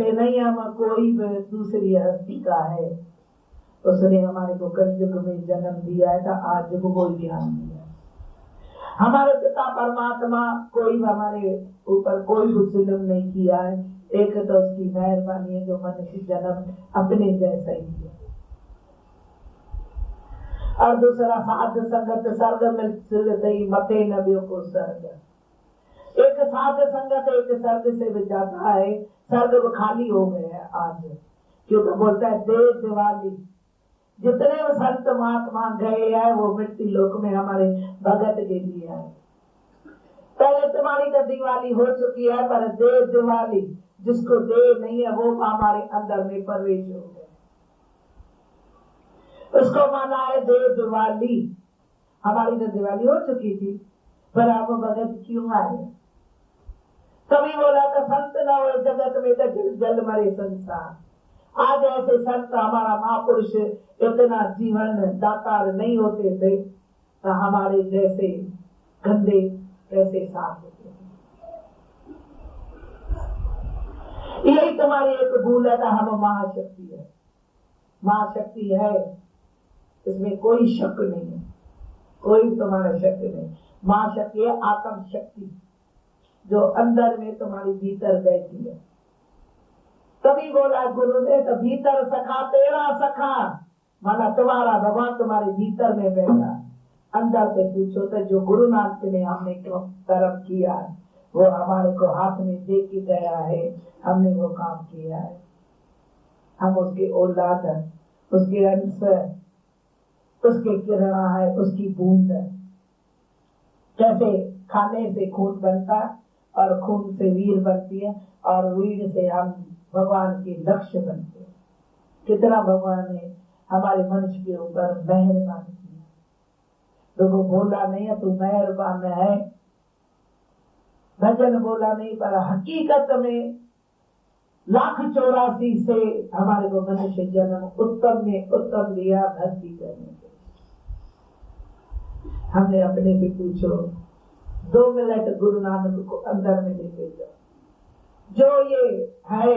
ये नहीं हम कोई दूसरी हस्ती का है, उसने हमारे को कलयुग में जन्म दिया है, तो आज को कोई ज्ञान दिया। हमारे पिता परमात्मा कोई हमारे ऊपर कोई जुल्म नहीं किया है। एक तो उसकी मेहरबानी है जो मनुष्य जन्म अपने जैसा ही है, और दूसरा साध संगत स्वर्ग में मते नबियों को स्वर्ग। एक साध संगत एक स्वर्ग से भी जाता है, स्वर्ग खाली हो गया है आज, क्योंकि बोलता है देव दिवाली। जितने संत महात्मा गए हैं वो मृत्यु लोक में हमारे भगत के लिए है। पहले तुम्हारी तो दिवाली हो चुकी है, पर देव दिवाली जिसको देव नहीं है वो हमारे अंदर में प्रवेश हो गया, उसको माना है देव दिवाली। हमारी तो दिवाली हो चुकी थी, पर आप भगत क्यों आए? कभी बोला था संत न हो जगत में तो जल मरे संसार। आज ऐसे संत हमारा महापुरुष इतना जीवन दातार नहीं होते थे तो हमारे जैसे गंदे कैसे साफ होते थे। यही तुम्हारी एक भूल है था, हम महाशक्ति है, महाशक्ति है, इसमें कोई शक नहीं है, कोई तुम्हारा शक नहीं। महाशक्ति है आत्म शक्ति जो अंदर में तुम्हारी भीतर बैठी है। तभी बोला गुरु ने तो भीतर सखा तेरा सखा, माना तुम्हारा भगवान तुम्हारे भीतर में बैठा। अंदर से पूछो तो जो गुरु नानक ने हमने क्यों कर्म किया है वो हमारे को हाथ में दे के गया है, हमने वो काम किया है। हम उसके औलाद है, उसके अंश है, उसके किरणा है, उसकी बूंद है। कैसे खाने से खून बनता और खून से वीर बनती है, और वीर से हम भगवान के लक्ष्य बनते हैं। कितना भगवान ने हमारे मनुष्य के ऊपर मेहरबान किया। तो बोला नहीं है तू मेहरबान है, भजन बोला नहीं, पर हकीकत में 1,84,000 से हमारे को मनुष्य जन्म उत्तम में उत्तम लिया भक्ति करने के। हमने अपने से पूछो, 2 मिनट गुरु नानक को अंदर में लेके जाओ। जो ये है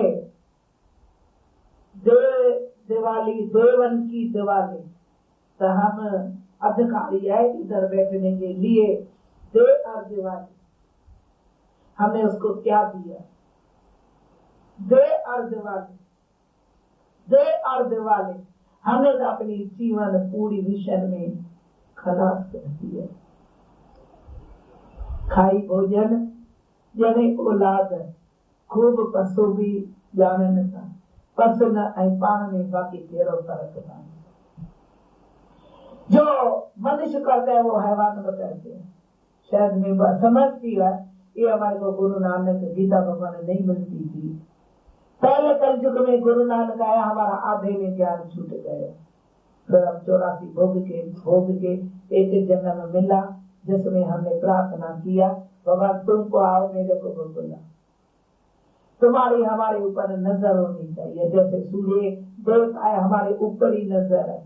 दिवाली, देवन की दिवाली, तो हम अधिकारी है इधर बैठने के लिए। दे और दिवाली हमने उसको क्या दिया? दे और दिवाली, दे और दिवाली हमने तो अपनी जीवन पूरी मिशन में खलास कर दिया। खाई भोजन जने औलाद खूब पशु भी जानन था, पशु न पान में बाकी तेरो फर्क था। जो मनुष्य करते हैं वो हैवान में करते हैं। शायद में समझती है ये हमारे को गुरु नानक गीता भगवान नहीं मिलती थी। पहले कलयुग में गुरु नानक आया, हमारा आधे में ज्ञान छूट गया। फिर हम 84 भोग के एक जन्म मिला जिसमें हमने प्रार्थना किया, भगवान तुमको आओ मेरे को बुला। तुम्हारी हमारे ऊपर नजर होनी चाहिए, जैसे सूर्य देवता है हमारे ऊपर ही नजर है,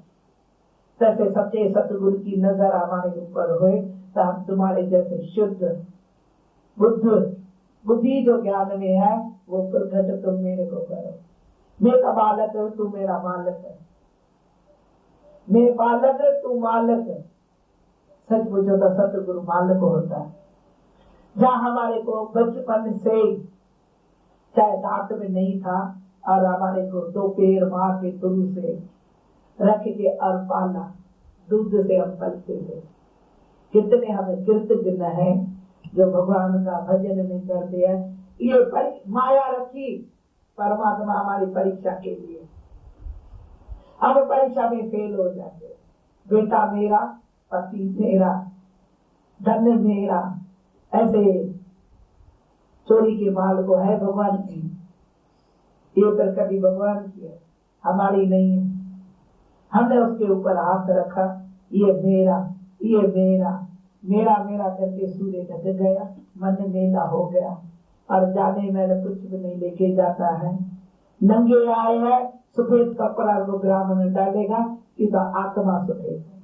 तैसे सच्चे सतगुरु की नजर हमारे ऊपर होए तो हम तुम्हारे जैसे शुद्ध बुद्धि जो ज्ञान में है वो प्रकट तुम मेरे को करो। मेरा बालक है, तू मेरा मालक है, मैं बालक है, तू मालक है। सच पूछो तो सतगुरु मालक होता है। जहाँ हमारे को बचपन से चाहे दांत में नहीं था और हमारे को 2 पैर माँ के तुरु से रख के और पाला, दूध से हम पलते थे। कितने हमें कृतज्ञ है जो भगवान का भजन नहीं करते हैं। ये माया रखी परमात्मा हमारी परीक्षा के लिए, हम परीक्षा में फेल हो जाते। बेटा मेरा, पति मेरा, धन मेरा, ऐसे चोरी के माल को है भगवान की, ये पर कभी भगवान की है, हमारी नहीं है। हमने उसके ऊपर हाथ रखा, ये मेरा, ये मेरा, मेरा मेरा करके सूर्य ढक गया, मन मेला हो गया और जाने में कुछ भी नहीं लेके जाता है। नंगे आए हैं, सफेद कपड़ा वो ग्राम डालेगा कि तो आत्मा सफेद है।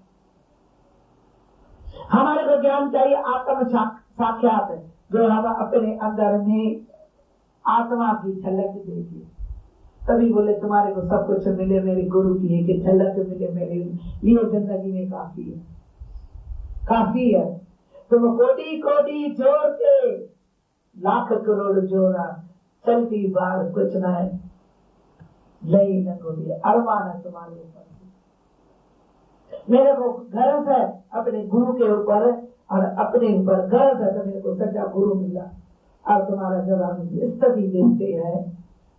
हमारे को ज्ञान चाहिए आत्म साक्षात, जो हम अपने अंदर में आत्मा की झलक देगी। तभी बोले तुम्हारे को सब कुछ मिले मेरे गुरु की एक झलक मिले मेरे लिए जिंदगी में काफी है, काफी है। तुम कोटि कोटि जोड़ के लाख करोड़ जोड़ा चलती बार कुछ ना है, नहीं न गोदी अरमान है तुम्हारे ऊपर। मेरे को गर्व है अपने गुरु के ऊपर और अपने ऊपर गर्व है तो मेरे को सच्चा गुरु मिला। और तुम्हारा जवाब स्थिति देखते हैं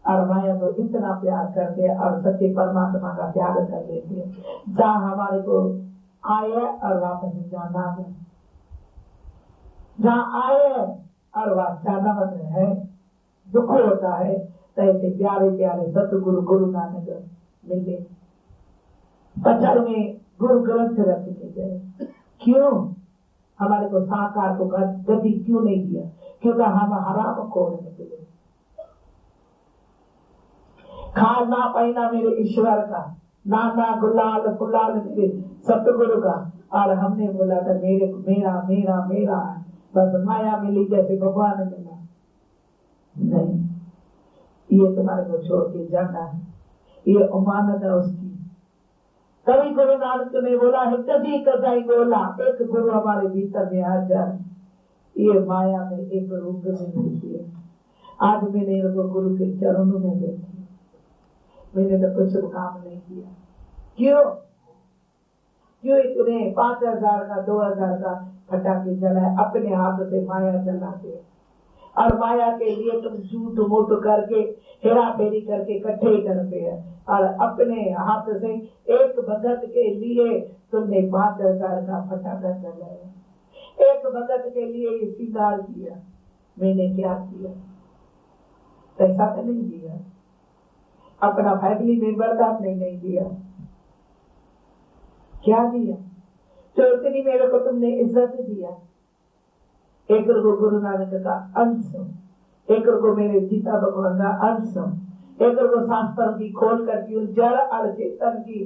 और माया को इतना प्यार करते हैं और सच्चे परमात्मा का त्याग कर देते हैं। जहाँ हमारे को आए और वापस जाना है, जहाँ आए और वह जाना मत है, दुख होता है। तो ऐसे प्यारे प्यारे सतगुरु गुरु नानक मिले, पचर में गुरु ग्रंथ रख के गए। क्यों हमारे को साकार को गति क्यों नहीं दिया? क्योंकि हम हराम खोर निकले। खाना पहना मेरे ईश्वर का, नाना गुलाल गुलाल मेरे सतगुरु का, और हमने बोला था मेरे मेरा मेरा मेरा बस माया मिली जैसे भगवान मिला। नहीं, ये तुम्हारे को छोड़ के जाना है, ये उमानत है उसकी। कभी गुरु नानक ने बोला है कभी कदाई बोला एक गुरु हमारे भीतर में आ जाए, ये माया में एक रूप में मिलती है। आज मैंने इनको गुरु के चरणों में देखी, मैंने तो कुछ काम नहीं किया। क्यों क्यों इतने 5,000 का 2,000 का पटाखे जलाए, अपने हाथ से माया जलाते, और माया के लिए तुम झूठ मूठ करके हेरा फेरी करके इकट्ठे करते हैं, और अपने हाथ से एक भगत के लिए तुमने 5,000 का पटाखा जलाया, एक भगत के लिए ये श्रृंगार किया। मैंने क्या किया? पैसा तो नहीं दिया, अपना फैमिली मेंबर का नहीं दिया, क्या दिया? तो इतनी मेरे को तुमने इज्जत दिया। एक को गुरु नानक का अंश, एक को मेरे सीता भगवान का अंश, एक को शास्त्र की खोल करके जड़ और चेतन की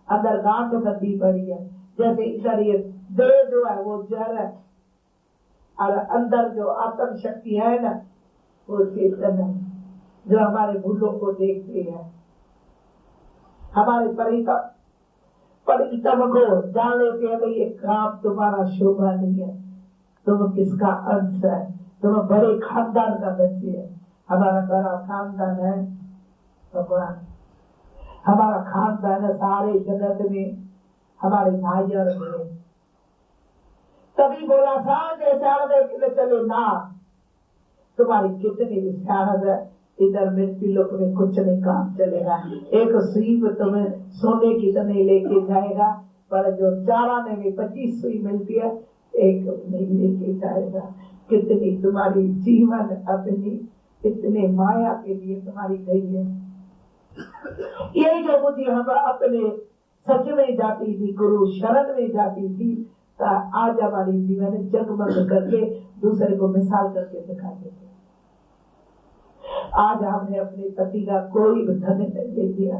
अंदर गांठ बंधी पड़ी है। जैसे इधर ये देह जो है वो जड़ है और अंदर जो आत्म शक्ति है ना वो चेतन है, जो हमारे भूलों को देखते हैं, हमारे परितम को जान लेते हैं। ये काम तुम्हारा शोभा नहीं है, तुम किसका अंश है? तुम बड़े खानदान का बच्चे है। हमारा बड़ा खानदान है भगवान, हमारा खानदान है सारे जगत में, हमारे भाई और बहन। तभी बोला था देखने चले ना, तुम्हारी कितनी विचार है, इधर मृत्यु लोक में कुछ नहीं काम चलेगा। एक सुई तुम्हें सोने की तो नहीं लेके जाएगा, पर जो चाराने में 25 सुई मिलती है एक नहीं लेके जाएगा। कितनी तुम्हारी जीवन अपनी इतने माया के लिए तुम्हारी गई है। यही जो बुद्धि हम अपने सच में जाती थी, गुरु शरण में जाती थी, आज हमारी जीवन जगमग करके दूसरे को मिसाल करके दिखाते थे। आज हमने अपने पति का कोई धन नहीं दिया,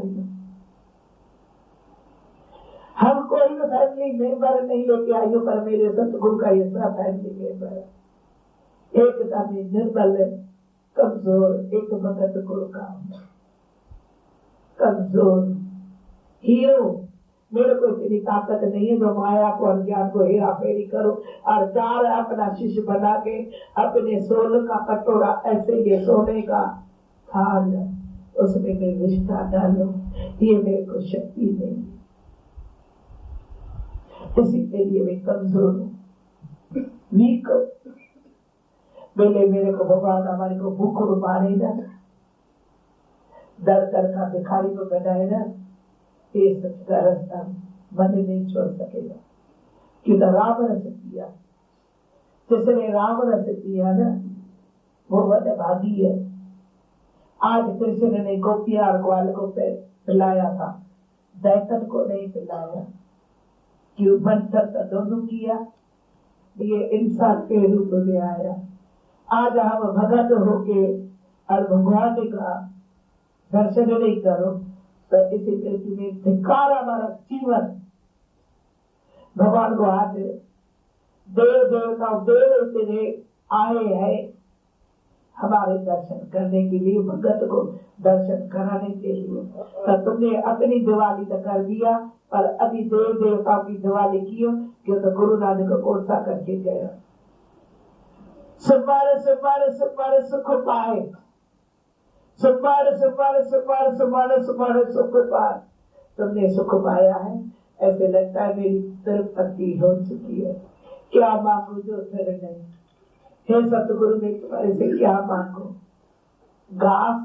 हम कोई भी फैमिली मेंबर नहीं लेके आई हो, पर मेरे सतगुरु का ये सब फैमिली मेंबर है। एक दामी निर्बल कमजोर, एक भगत गुरु का कमजोर हीरो। मेरे को इतनी ताकत नहीं है जो माया को अज्ञान को हेरा फेरी करो और चार अपना शिष्य बना के अपने सोने का कटोरा ऐसे ये सोने का थाल उसमें मैं रिश्ता डालो, ये मेरे को शक्ति नहीं। इसी के लिए मैं कमजोर हूँ, वीक। मेरे को भगवान हमारे को भूख मारे ना, दर दर का भिखारी को बनाए ना, ये सच का रास्ता मन नहीं छोड़ सकेगा। क्योंकि राम रस किया, जिसने राम रस किया ना वो बड़े भागी है। आज कृष्ण ने गोपिया और ग्वाल को पिलाया था, दैतन को नहीं पिलाया। क्यों? बंधन का दोनों किया, ये इंसान के रूप में आया। आज हम भगत होके और भगवान का दर्शन नहीं करो तो इसी पृथ्वी में धिक्कार हमारा जीवन। भगवान को आज देव देवता देव तेरे आए हैं, हमारे दर्शन करने के लिए, भगत को दर्शन कराने के लिए। तो तुमने अपनी दिवाली तो कर दिया, पर अभी देव देवताओं की दिवाली की हो कि तो गुरु नानक को कोर्सा करके गया। सुमार सुमार सुमार सुख पाए, सुमार सुमार सुमार सुमार सुमार सुख पाए। तुमने सुख पाया है, ऐसे लगता है मेरी तृप्ति हो चुकी है। क्या मांगू जो फिर नहीं। हे सतगुरु, मैं तुम्हारे से क्या मांगू? घास,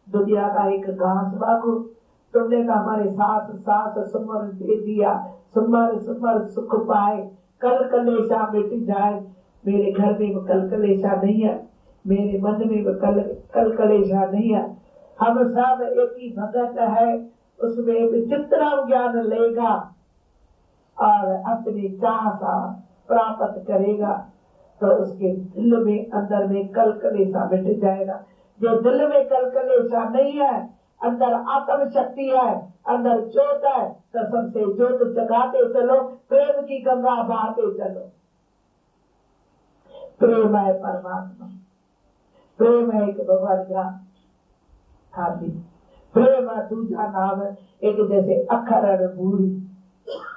दुनिया का एक घास मांगू? तुमने तो हमारे साथ साथ सुमर दे दिया। सुमर सुमर सुख पाए, कल कलेशा मिट जाए। मेरे घर में कल कलेशा नहीं है, मेरे मन में कल कलेशा नहीं है। हम सब एक ही भगत है, उसमें विचित्र ज्ञान लेगा और अपनी चाह सा प्राप्त करेगा तो उसके दिल में अंदर में कल कलेशा मिट जाएगा। जो दिल में कल कलेशा नहीं है, अंदर आत्म शक्ति है, अंदर ज्योत है, तो सबसे ज्योत जगाते चलो, प्रेम की गंगा बहाते चलो। प्रेम है परमात्मा, प्रेम है एक भगवान का खाती, प्रेम है दूसरा नाम है एक जैसे अखर बूढ़ी।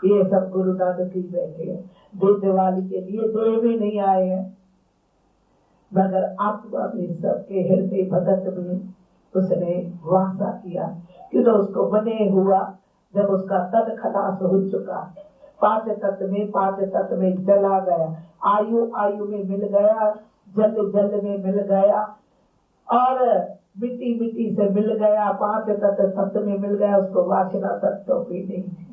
ये सब गुरु नानक ही बैठे हैं। दिवाली के लिए देव भी नहीं आए हैं, मगर आत्मा में सबके हृदय भगत में उसने वासा किया। क्यों तो उसको बने हुआ जब उसका तद खलास हो चुका, पांच तत्व में चला गया, आयु आयु में मिल गया, जल जल में मिल गया और मिट्टी मिट्टी से मिल गया, पांच तत्व में मिल गया। उसको वासना तत्व भी नहीं थी।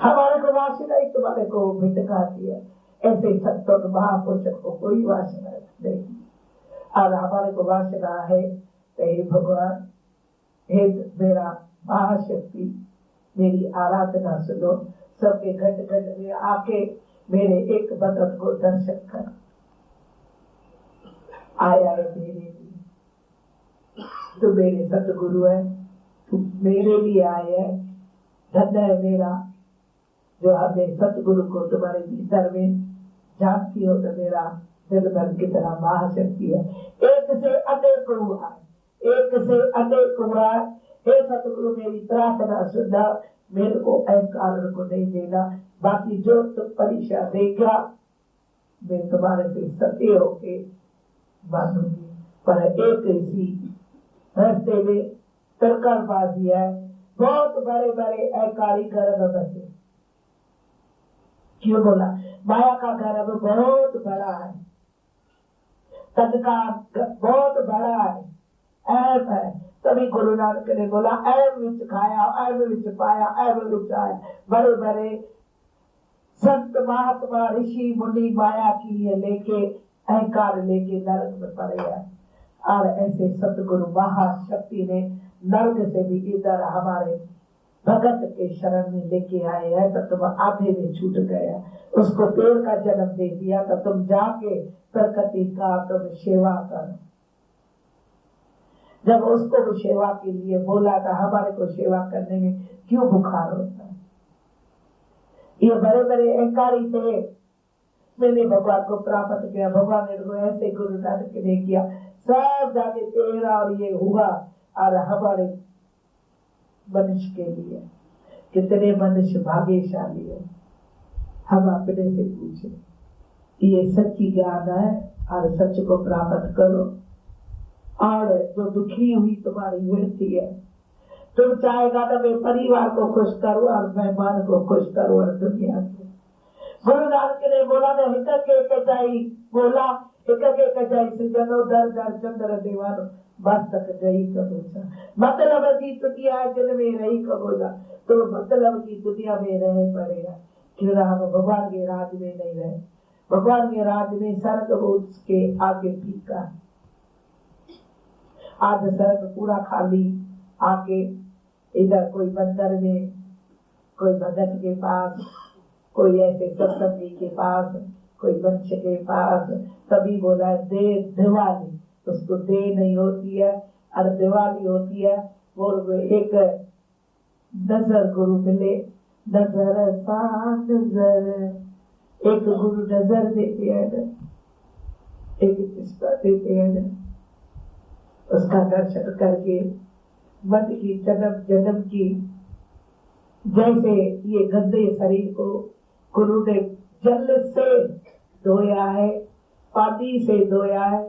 हमारे को वासना ही तुम्हारे को भिटकाती है, ऐसे सत्य महापुरुष को कोई वासना नहीं। और हमारे को वासना है तो हे भगवान, हे मेरा महाशक्ति, मेरी आराधना सुनो। सबके घट घट में आके मेरे एक भगत को दर्शन कर। आया है मेरे लिए, तू मेरे सतगुरु है, तू मेरे लिए आया है। धन्य है मेरा जो हमने सतगुरु को तुम्हारे भीतर में जानती हो। तो मेरा दिल भर की तरह महाशक्ति है, एक से अनेक हुआ, एक से अनेक हुआ। हे सतगुरु, मेरी प्रार्थना सुनना, मेरे को अहंकार को नहीं देना। बाकी जो तुम परीक्षा देगा मैं तुम्हारे से सत्य होके मानूंगी। पर एक इसी रास्ते में तरकरबाजी है, बहुत बड़े बड़े अहंकारी गर्भ बसे। क्यों बोला? माया का गर्भ बहुत बड़ा है, तद का बहुत बड़ा है, ऐप है। तभी गुरु नानक ने बोला ऐब विच खाया, ऐब विच पाया, ऐब विच आया। बड़े बड़े संत महात्मा ऋषि मुनि माया की ये लेके अहंकार लेके नरक में पड़े हैं। और ऐसे सतगुरु महाशक्ति ने नरक से भी इधर हमारे भगत के शरण में लेके आए हैं। तो तुम आधे में छूट गया, उसको पेड़ का जन्म दे दिया, तो तुम जाके प्रकृति का तुम सेवा करो। जब उसको भी सेवा के लिए बोला था, हमारे को सेवा करने में क्यों बुखार होता है? ये बड़े बड़े अहंकारी थे। मैंने भगवान को प्राप्त किया, भगवान ने को ऐसे गुरु नानक ने किया, सब जाके तेरा और ये हुआ। और हमारे मनुष्य के लिए कितने मनुष्य भाग्यशाली है। हम अपने से पूछे, ये सच्ची ज्ञान है और सच को प्राप्त करो। और जो दुखी हुई तुम्हारी वृत्ति है, तुम चाहेगा तो मैं परिवार को खुश करूं और मेहमान को खुश करूं और दुनिया को। गुरु नानक ने बोला ना, हिक के कचाई बोला, हिक के कचाई से जनो दर दर चंद्र देवानो बस तक गई कबूजा। मतलब की दुनिया जिनमें रही कबूजा, तो मतलब की दुनिया में रहे पड़ेगा। क्यों हम भगवान के राज में नहीं रहे? भगवान के राज में सर्ग के आगे फीका है। आज सर्ग पूरा खाली, आके इधर कोई बंदर में, कोई भगत के पास, कोई ऐसे सत्संगी के पास, कोई वंश के पास। तभी बोला दे दिवाली, उसको दे नहीं होती है और दिवाली होती है। वो एक नजर गुरु मिले, नजर सा नजर, एक गुरु नजर देते हैं ना, एक चेष्टा देते हैं ना, उसका दर्शन करके मन की जन्म जन्म की, जैसे ये गंदे शरीर को गुरु ने जल से धोया है, पानी से धोया है,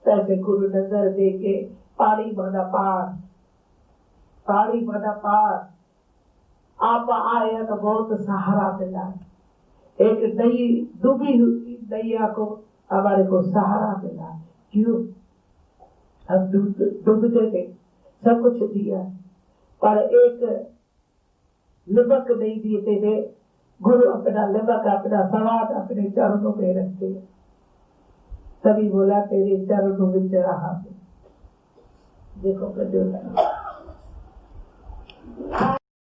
तैसे गुरु नजर दे के पानी बना पार, पानी बना पार। आप आए तो बहुत सहारा मिला, एक नई डूबी हुई नैया को हमारे को सहारा मिला। क्यों? हम डूबते थे, सब कुछ दिया, पर एक लिबक नहीं देते थे। गुरु अपना लिबक, अपना स्वाद अपने चरणों में रखते, तभी बोला तेरे चरणों में रहा। देखो